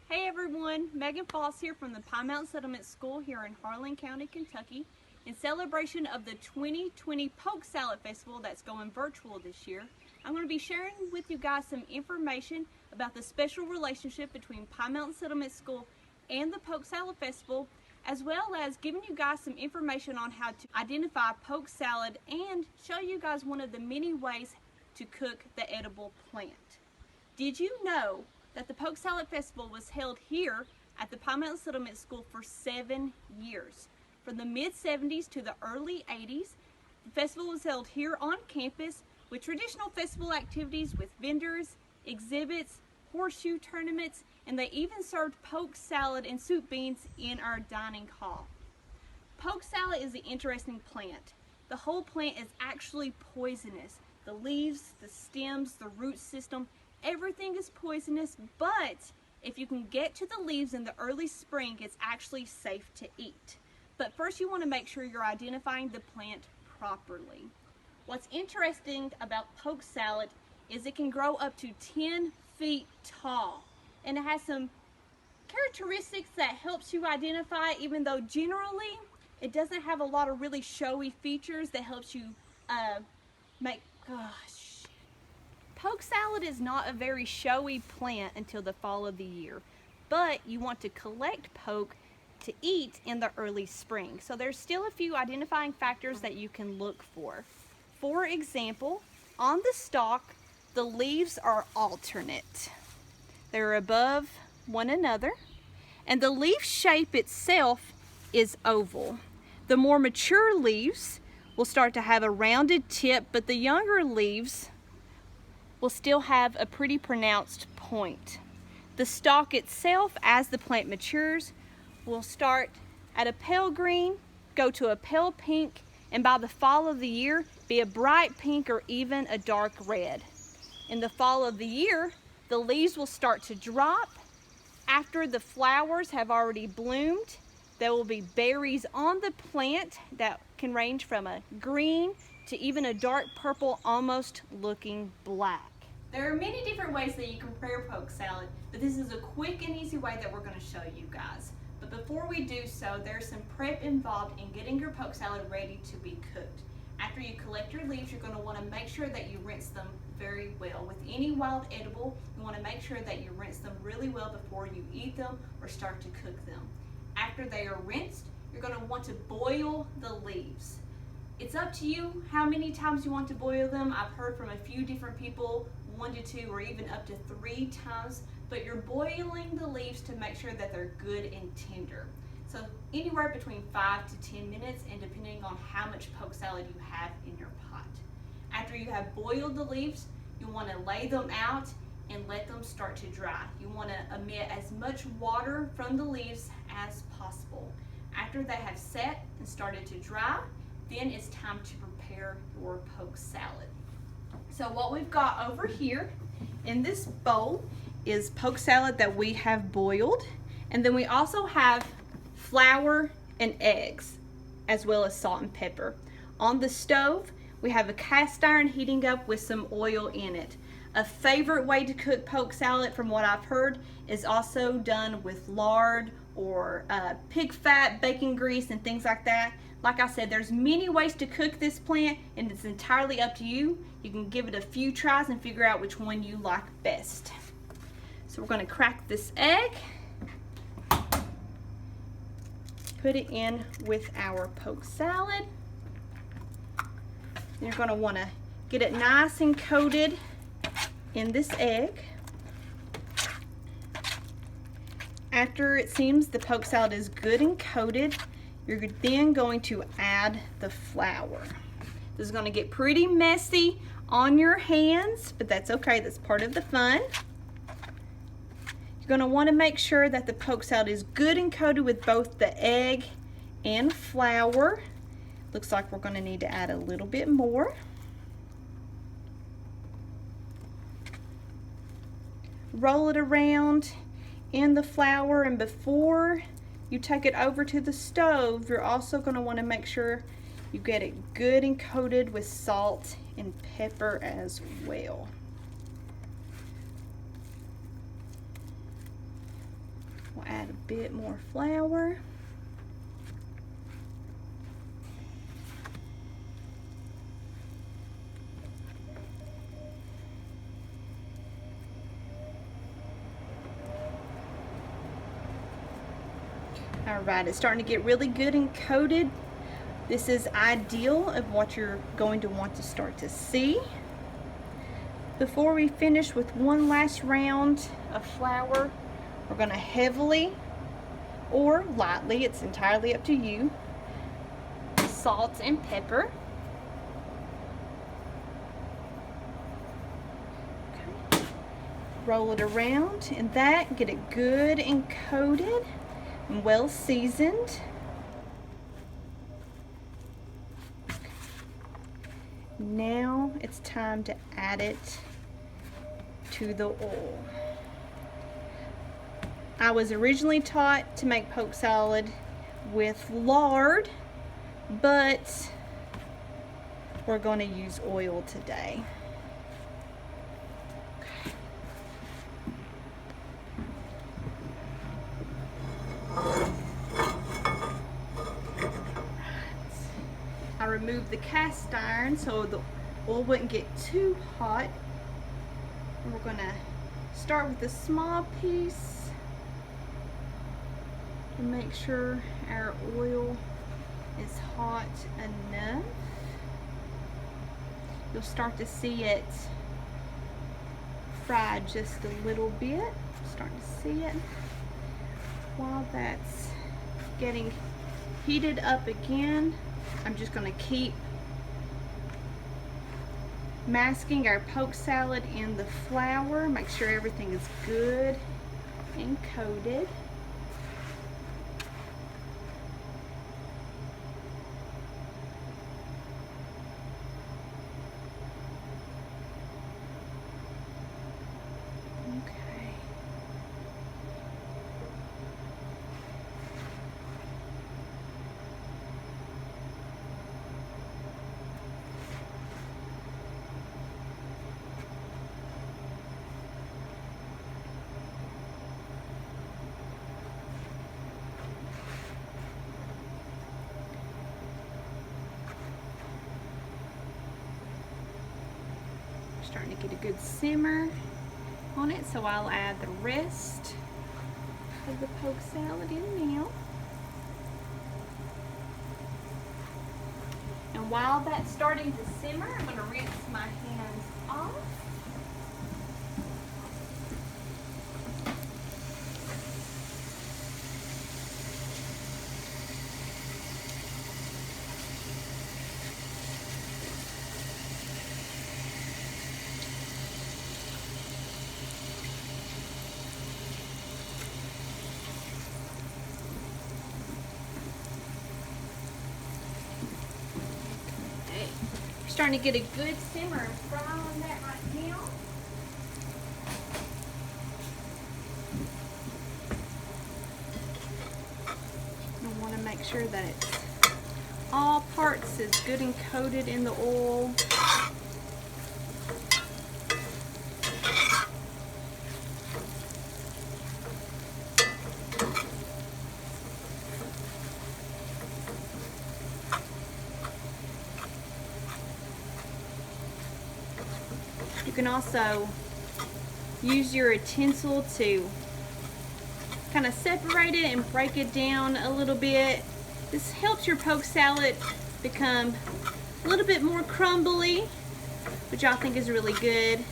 Hey everyone, Megan Foss here from the Pine Mountain Settlement School here in Harlan County, Kentucky. In celebration of the 2020 Poke Sallet Festival that's going virtual this year, I'm going to be sharing with you guys some information about the special relationship between Pine Mountain Settlement School and the Poke Sallet Festival, as well as giving you guys some information on how to identify poke sallet and show you guys one of the many ways to cook the edible plant. Did you know that the Poke Sallet Festival was held here at the Pine Mountain Settlement School for 7 years? From the mid-70s to the early 80s, the festival was held here on campus with traditional festival activities with vendors, exhibits, horseshoe tournaments, and they even served poke salad and soup beans in our dining hall. Poke sallet is an interesting plant. The whole plant is actually poisonous. The leaves, the stems, the root system, everything is poisonous, but if you can get to the leaves in the early spring, it's actually safe to eat. But first you want to make sure you're identifying the plant properly. What's interesting about poke sallet is it can grow up to 10 feet tall, and it has some characteristics that helps you identify, even though generally it doesn't have a lot of really showy features that helps you Poke sallet is not a very showy plant until the fall of the year, but you want to collect poke to eat in the early spring. So there's still a few identifying factors that you can look for. For example, on the stalk, the leaves are alternate. They're above one another, and the leaf shape itself is oval. The more mature leaves will start to have a rounded tip, but the younger leaves will still have a pretty pronounced point. The stalk itself, as the plant matures, will start at a pale green, go to a pale pink, and by the fall of the year, be a bright pink or even a dark red. In the fall of the year, the leaves will start to drop. After the flowers have already bloomed, there will be berries on the plant that can range from a green to even a dark purple, almost looking black. There are many different ways that you can prepare poke sallet, but this is a quick and easy way that we're going to show you guys. But before we do so, there's some prep involved in getting your poke sallet ready to be cooked. After you collect your leaves, you're going to want to make sure that you rinse them very well. With any wild edible, you want to make sure that you rinse them really well before you eat them or start to cook them. After they are rinsed, you're going to want to boil the leaves. It's up to you how many times you want to boil them. I've heard from a few different people, 1 to 2 or even up to 3 times, but you're boiling the leaves to make sure that they're good and tender. So anywhere between 5 to 10 minutes, and depending on how much poke sallet you have in your pot. After you have boiled the leaves, you want to lay them out and let them start to dry. You want to emit as much water from the leaves as possible. After they have set and started to dry, then it's time to prepare your poke sallet. So what we've got over here in this bowl is poke sallet that we have boiled, and then we also have flour and eggs, as well as salt and pepper. On the stove, we have a cast iron heating up with some oil in it. A favorite way to cook poke sallet, from what I've heard, is also done with lard or pig fat, bacon grease, and things like that. Like I said, there's many ways to cook this plant, and it's entirely up to you. You can give it a few tries and figure out which one you like best. So we're going to crack this egg, put it in with our poke sallet. You're going to want to get it nice and coated in this egg. After it seems the poke sallet is good and coated, you're then going to add the flour. This is going to get pretty messy on your hands, but that's okay, that's part of the fun. You're going to want to make sure that the poke sallet is good and coated with both the egg and flour. Looks like we're going to need to add a little bit more. Roll it around in the flour, and before you take it over to the stove, you're also going to want to make sure you get it good and coated with salt and pepper as well. add a bit more flour. All right, it's starting to get really good and coated. This is ideal of what you're going to want to start to see. Before we finish with one last round of flour, we're going to heavily or lightly, it's entirely up to you, salt and pepper. Okay. Roll it around and that, get it good and coated and well seasoned. Now it's time to add it to the oil. I was originally taught to make poke salad with lard, but we're going to use oil today. I removed the cast iron so the oil wouldn't get too hot. And we're going to start with a small piece to make sure our oil is hot enough. You'll start to see it fry just a little bit. Starting to see it. While that's getting heated up again, I'm just going to keep masking our poke salad in the flour. Make sure everything is good and coated. Starting to get a good simmer on it, so I'll add the rest of the poke salad in now. And while that's starting to simmer, I'm going to rinse my hands off. Starting to get a good simmer and fry on that right now. I want to make sure that it's all parts is good and coated in the oil. You can also use your utensil to kind of separate it and break it down a little bit. This helps your poke salad become a little bit more crumbly, which I think is really good,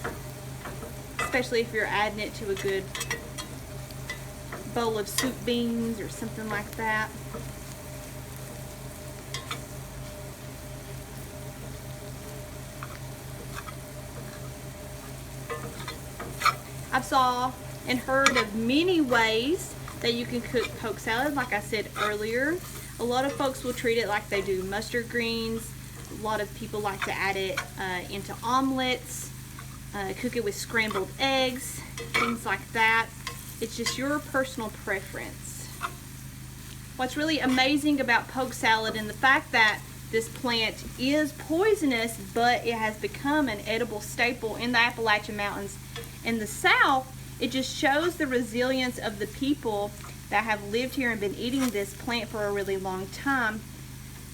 especially if you're adding it to a good bowl of soup beans or something like that. I've saw and heard of many ways that you can cook poke salad. Like I said earlier, a lot of folks will treat it like they do mustard greens. A lot of people like to add it into omelets, cook it with scrambled eggs, things like that. It's just your personal preference. What's really amazing about poke salad and the fact that this plant is poisonous, but it has become an edible staple in the Appalachian Mountains in the South, it just shows the resilience of the people that have lived here and been eating this plant for a really long time,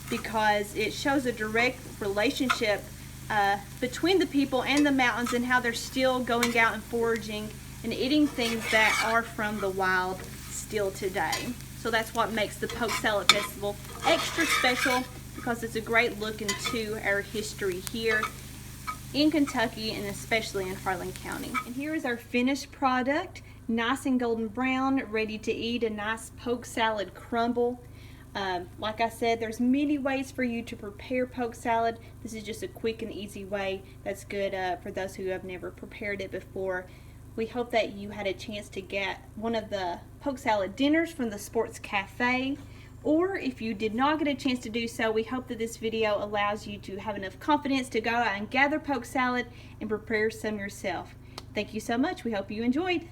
because it shows a direct relationship between the people and the mountains, and how they're still going out and foraging and eating things that are from the wild still today. So that's what makes the Poke Sallet Festival extra special, because it's a great look into our history here in Kentucky, and especially in Harlan County. And here is our finished product, nice and golden brown, ready to eat, a nice poke salad crumble. Like I said, there's many ways for you to prepare poke salad. This is just a quick and easy way that's good for those who have never prepared it before. We hope that you had a chance to get one of the poke salad dinners from the Sports Cafe, or if you did not get a chance to do so, we hope that this video allows you to have enough confidence to go out and gather poke salad and prepare some yourself. Thank you so much. We hope you enjoyed.